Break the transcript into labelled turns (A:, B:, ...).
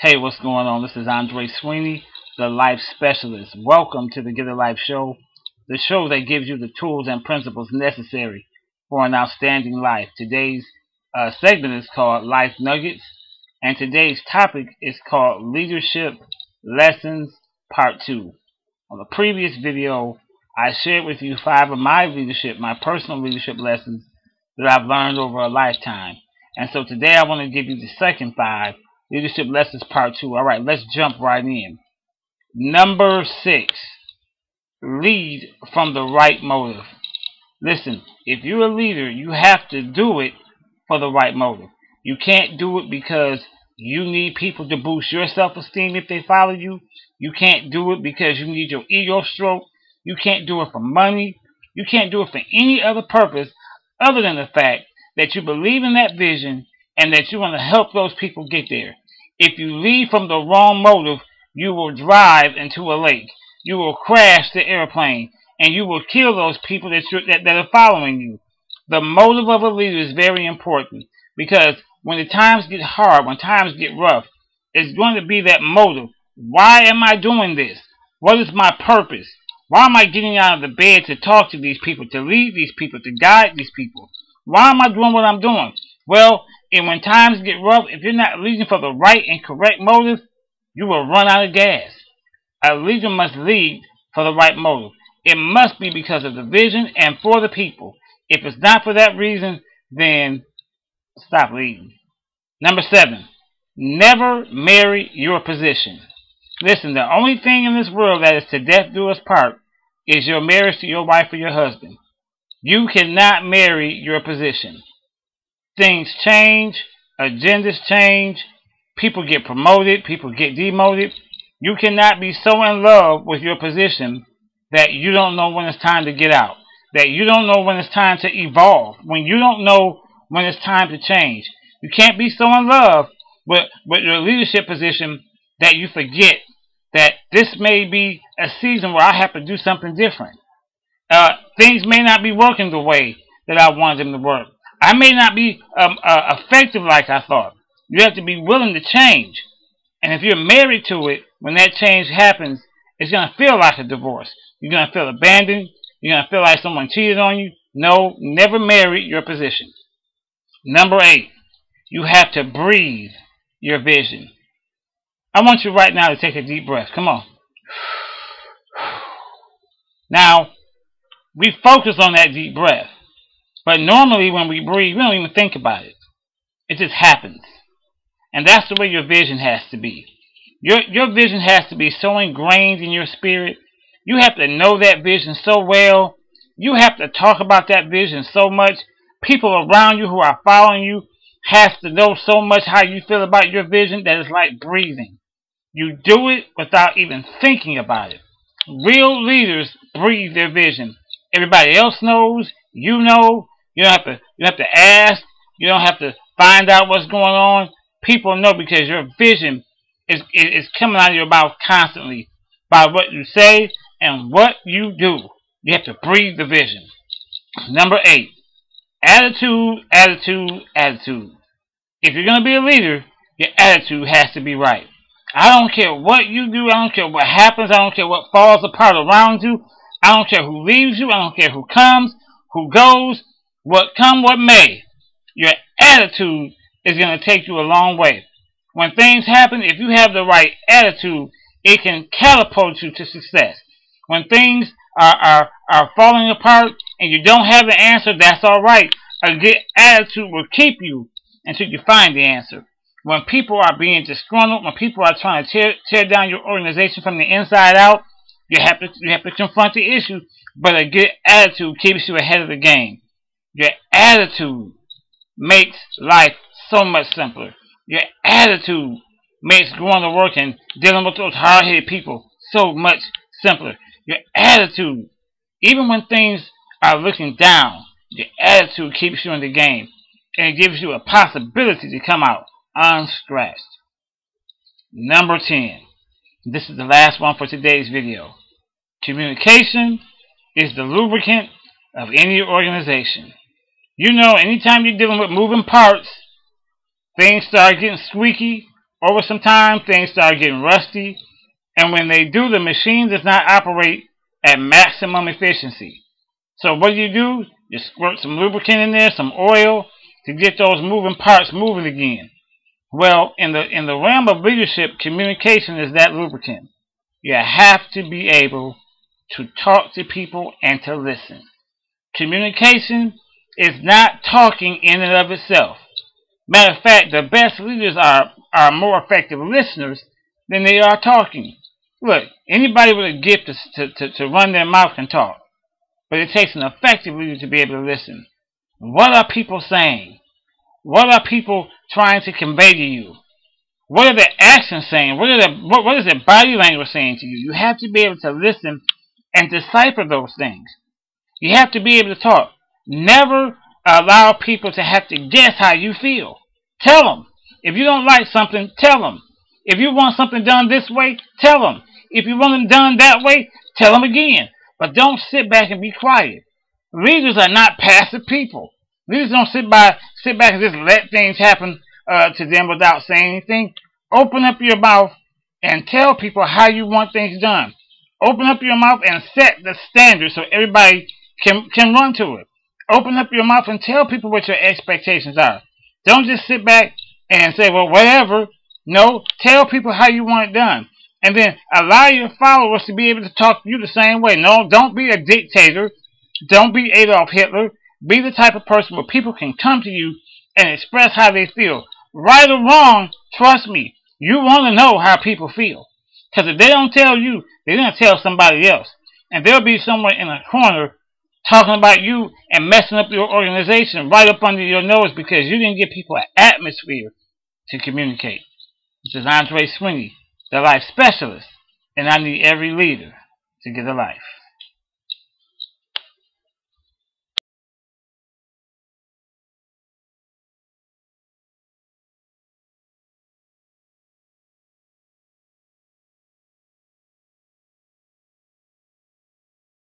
A: Hey, what's going on? This is Andre Sweeney, the Life Specialist. Welcome to the Get a Life Show, the show that gives you the tools and principles necessary for an outstanding life. Today's segment is called Life Nuggets, and today's topic is called Leadership Lessons Part 2. On the previous video, I shared with you 5 of my personal leadership lessons that I've learned over a lifetime. And so today I want to give you the second 5, Leadership Lessons Part 2. Alright, let's jump right in. Number 6, lead from the right motive. Listen, if you're a leader, you have to do it for the right motive. You can't do it because you need people to boost your self-esteem if they follow you. You can't do it because you need your ego stroked. You can't do it for money. You can't do it for any other purpose other than the fact that you believe in that vision and that you want to help those people get there. If you lead from the wrong motive, you will drive into a lake. You will crash the airplane, and you will kill those people that are following you. The motive of a leader is very important, because when the times get hard, when times get rough, it's going to be that motive. Why am I doing this? What is my purpose? Why am I getting out of the bed to talk to these people, to lead these people, to guide these people? Why am I doing what I'm doing? Well, and when times get rough, if you're not leading for the right and correct motive, you will run out of gas. A leader must lead for the right motive. It must be because of the vision and for the people. If it's not for that reason, then stop leading. Number 7, never marry your position. Listen, the only thing in this world that is to death do us part is your marriage to your wife or your husband. You cannot marry your position. Things change, agendas change, people get promoted, people get demoted. You cannot be so in love with your position that you don't know when it's time to get out, that you don't know when it's time to evolve, when you don't know when it's time to change. You can't be so in love with your leadership position that you forget that this may be a season where I have to do something different. Things may not be working the way that I wanted them to work. I may not be effective like I thought. You have to be willing to change. And if you're married to it, when that change happens, it's going to feel like a divorce. You're going to feel abandoned. You're going to feel like someone cheated on you. No, never marry your position. Number 8, you have to breathe your vision. I want you right now to take a deep breath. Come on. Now, we focus on that deep breath. But normally when we breathe, we don't even think about it. It just happens. And that's the way your vision has to be. Your vision has to be so ingrained in your spirit. You have to know that vision so well. You have to talk about that vision so much. People around you who are following you have to know so much how you feel about your vision that it's like breathing. You do it without even thinking about it. Real leaders breathe their vision. Everybody else knows. You know. You don't have to ask. You don't have to find out what's going on. People know because your vision is coming out of your mouth constantly by what you say and what you do. You have to breathe the vision. Number 8, attitude, attitude, attitude. If you're going to be a leader, your attitude has to be right. I don't care what you do. I don't care what happens. I don't care what falls apart around you. I don't care who leaves you. I don't care who comes, who goes. What come, what may, your attitude is going to take you a long way. When things happen, if you have the right attitude, it can catapult you to success. When things are falling apart and you don't have the answer, that's all right. A good attitude will keep you until you find the answer. When people are being disgruntled, when people are trying to tear down your organization from the inside out, you have to confront the issue. But a good attitude keeps you ahead of the game. Your attitude makes life so much simpler. Your attitude makes going to work and dealing with those hard-headed people so much simpler. Your attitude, even when things are looking down, your attitude keeps you in the game. And it gives you a possibility to come out unscratched. Number 10. This is the last one for today's video. Communication is the lubricant of any organization. You know, anytime you're dealing with moving parts, things start getting squeaky Over some time, things start getting rusty, and when they do, the machine does not operate at maximum efficiency. So what do? You squirt some lubricant in there, some oil, to get those moving parts moving again. Well, in the realm of leadership, communication is that lubricant. You have to be able to talk to people and to listen. Communication is not talking in and of itself. Matter of fact, the best leaders are more effective listeners than they are talking. Look, anybody with a gift to run their mouth can talk, but it takes an effective leader to be able to listen. What are people saying? What are people trying to convey to you? What are their actions saying? What is their body language saying to you? You have to be able to listen and decipher those things. You have to be able to talk. Never allow people to have to guess how you feel. Tell them. If you don't like something, tell them. If you want something done this way, tell them. If you want it done that way, tell them again. But don't sit back and be quiet. Leaders are not passive people. Leaders don't sit back and just let things happen to them without saying anything. Open up your mouth and tell people how you want things done. Open up your mouth and set the standard so everybody can run to it. Open up your mouth and tell people what your expectations are. Don't just sit back and say, well, whatever. No, tell people how you want it done. And then allow your followers to be able to talk to you the same way. No, don't be a dictator. Don't be Adolf Hitler. Be the type of person where people can come to you and express how they feel. Right or wrong, trust me, you want to know how people feel. Because if they don't tell you, they're going to tell somebody else. And they'll be somewhere in a corner talking about you and messing up your organization right up under your nose because you didn't give people an atmosphere to communicate. This is Andre Sweeney, the life specialist, and I need every leader to get a life.